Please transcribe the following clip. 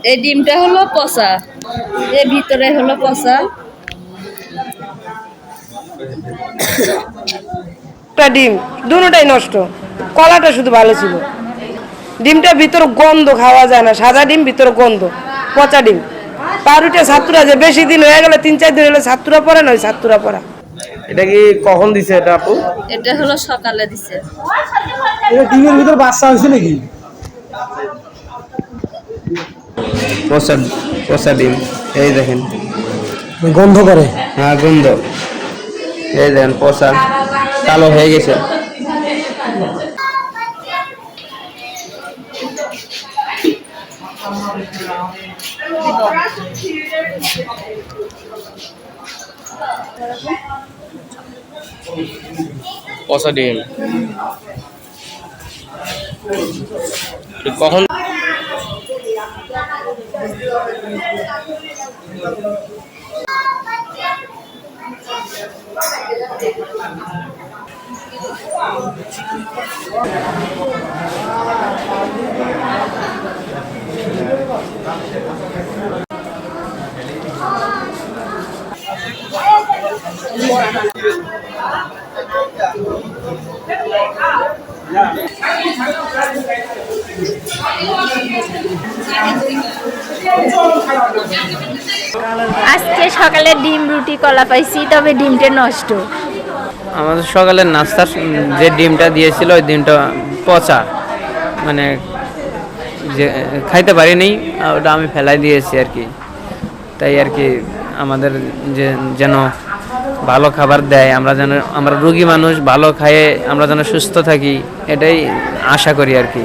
এই ডিমটা হলো পচা, এর ভিতরে হলো পচা। ডিম দুটোটাই নষ্ট, কলাটা শুধু ভালো ছিল। ডিমটা ভিতরে গন্ধ, খাওয়া যায় না। সাদা ডিম ভিতরে গন্ধ, পচা ডিম। পাউরুটি ছাত্ররা যে বেশি দিন হয়ে গেলে 3-4 দিন হলে ছাত্ররা পড়ে না, ওই ছাত্ররা পড়া। এটা কি কখন দিছে এটা আপু? এটা হলো সকালে দিছে। এটা ডিমের ভিতর বাচ্চা হয়েছে নাকি? পচা পচা ডিম, এই দেখেন গন্ধ করে। হ্যাঁ গন্ধ, এই দেখেন পচা কালো হয়ে গেছে। পচা ডিম কখন? আজকে সকালে ডিম রুটি কলা পাইছি, তবে ডিমটা নষ্ট। আমাদের সকালের নাস্তার যে ডিমটা দিয়েছিল ওই ডিমটা পচা, মানে যে খাইতে পারিনি, ওটা আমি ফেলাই দিয়েছি আর কি। তাই আর কি আমাদের যেন ভালো খাবার দেয়, আমরা রোগী মানুষ, ভালো খাইয়ে আমরা যেন সুস্থ থাকি, এটাই আশা করি আর কি।